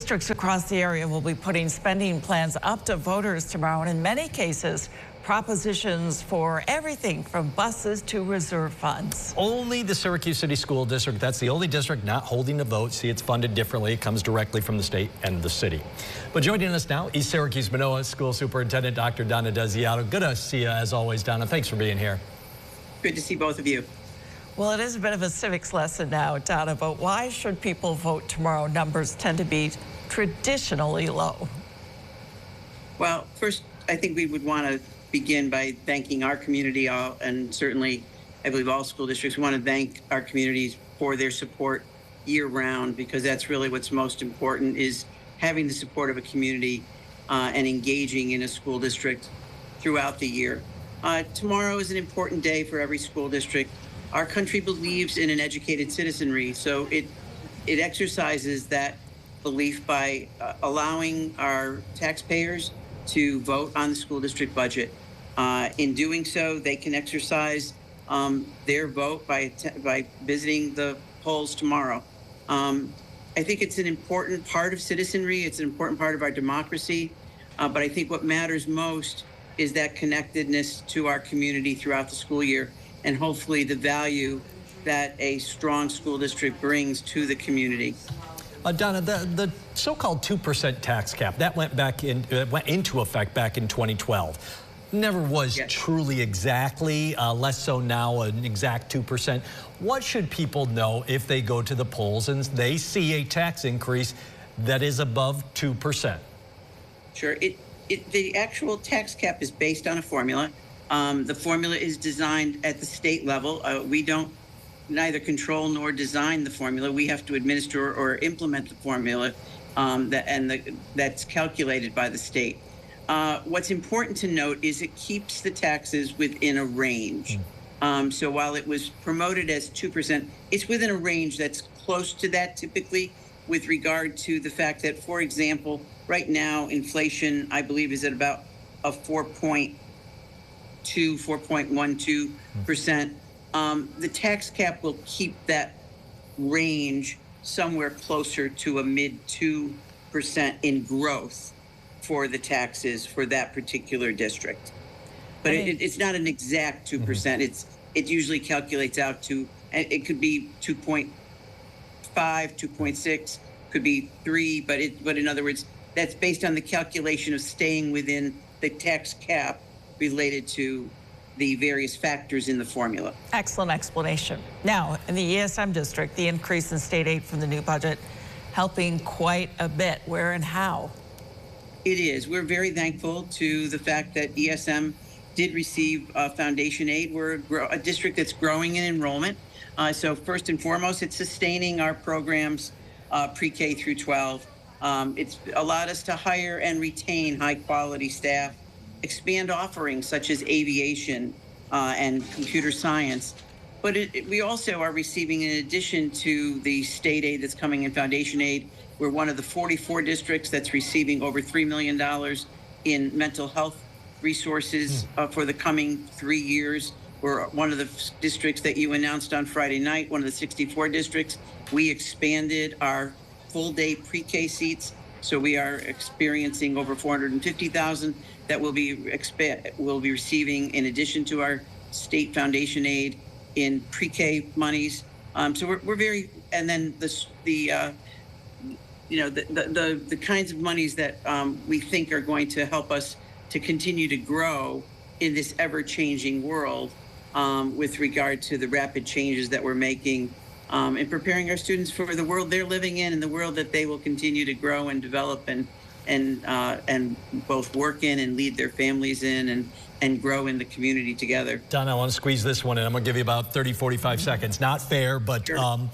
Districts across the area will be putting spending plans up to voters tomorrow, and in many cases, propositions for everything from buses to reserve funds. Only the Syracuse City School District, that's the only district not holding a vote. See, it's funded differently. It comes directly from the state and the city. But joining us now, East Syracuse Manoa School Superintendent Dr. Donna Desiato. Good to see you as always, Donna. Thanks for being here. Good to see both of you. Well, it is a bit of a civics lesson now, Donna, but why should people vote tomorrow? Numbers tend to be traditionally low. Well, first, I think we would want to begin by thanking our community, and certainly, I believe all school districts. We want to thank our communities for their support year-round, because that's really what's most important, is having the support of a community and engaging in a school district throughout the year. Tomorrow is an important day for every school district. Our country believes in an educated citizenry, so it exercises that belief by allowing our taxpayers to vote on the school district budget. In doing so, they can exercise their vote by visiting the polls tomorrow. I think it's an important part of citizenry. It's an important part of our democracy. But I think what matters most is that connectedness to our community throughout the school year, and hopefully the value that a strong school district brings to the community. Donna, the so-called 2% tax cap, that went into effect back in 2012. Never was truly exactly, less so now, an exact 2%. What should people know if they go to the polls and they see a tax increase that is above 2%? Sure. The actual tax cap is based on a formula. The formula is designed at the state level. We don't neither control nor design the formula. We have to administer or implement the formula that's calculated by the state. What's important to note is it keeps the taxes within a range. So while it was promoted as 2%, it's within a range that's close to that typically, with regard to the fact that, for example, right now inflation, I believe, is at about a 4.12%. The tax cap will keep that range somewhere closer to a mid 2% in growth for the taxes for that particular district. But it's not an exact 2%. It usually calculates out to, it could be 2.5, 2.6, could be 3, but in other words, that's based on the calculation of staying within the tax cap related to the various factors in the formula. Excellent explanation. Now, in the ESM district, the increase in state aid from the new budget helping quite a bit. Where and how? It is. We're very thankful to the fact that ESM did receive foundation aid. We're a district that's growing in enrollment. So first and foremost, it's sustaining our programs pre-K through 12. It's allowed us to hire and retain high quality staff, expand offerings such as aviation and computer science. But we also are receiving, in addition to the state aid that's coming in foundation aid, we're one of the 44 districts that's receiving over $3 million in mental health resources for the coming 3 years. We're one of the districts that you announced on Friday night, one of the 64 districts. We expanded our full day pre-K seats. So we are experiencing over 450,000 that we'll be receiving in addition to our state foundation aid in pre-K monies. So we're very, and then the kinds of monies that we think are going to help us to continue to grow in this ever-changing world with regard to the rapid changes that we're making and preparing our students for the world they're living in and the world that they will continue to grow and develop and both work in and lead their families in and grow in the community together. Donna, I want to squeeze this one in. I'm going to give you about 30, 45 seconds. Not fair, but sure.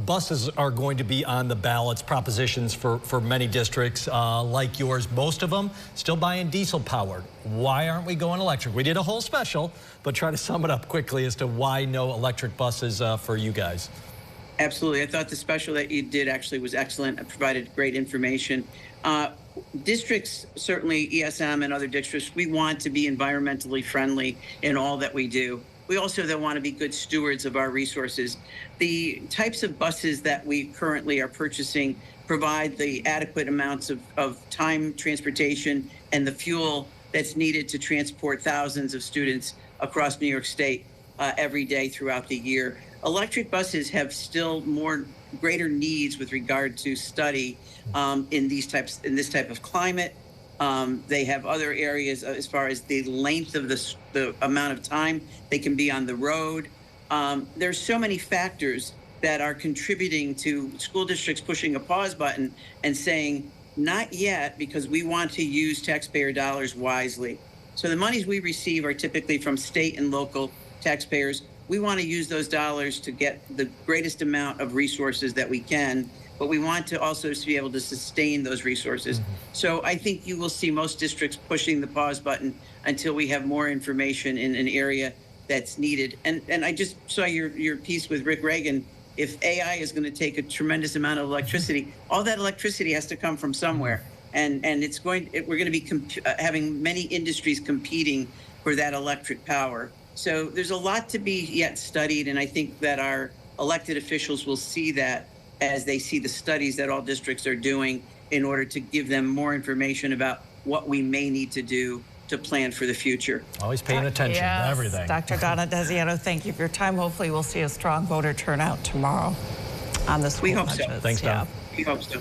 Buses are going to be on the ballots, propositions for many districts like yours. Most of them still buying diesel powered. Why aren't we going electric? We did a whole special, but try to sum it up quickly as to why no electric buses for you guys. Absolutely. I thought the special that you did actually was excellent. It provided great information. Districts, certainly ESM and other districts, we want to be environmentally friendly in all that we do. We also then want to be good stewards of our resources. The types of buses that we currently are purchasing provide the adequate amounts of time, transportation, and the fuel that's needed to transport thousands of students across New York State every day throughout the year. Electric buses have still greater needs with regard to study in this type of climate. They have other areas as far as the length of the amount of time they can be on the road. There's so many factors that are contributing to school districts pushing a pause button and saying, not yet, because we want to use taxpayer dollars wisely. So the monies we receive are typically from state and local taxpayers. We want to use those dollars to get the greatest amount of resources that we can, but we want to also be able to sustain those resources. So I think you will see most districts pushing the pause button until we have more information in an area that's needed. And I just saw your piece with Rick Reagan. If AI is going to take a tremendous amount of electricity, all that electricity has to come from somewhere. And we're going to be having many industries competing for that electric power. So there's a lot to be yet studied, and I think that our elected officials will see that as they see the studies that all districts are doing in order to give them more information about what we may need to do to plan for the future. Always paying attention to everything. Dr. Donna Desiano, thank you for your time. Hopefully we'll see a strong voter turnout tomorrow on the school budgets. We hope so. Thanks, Don. We hope so.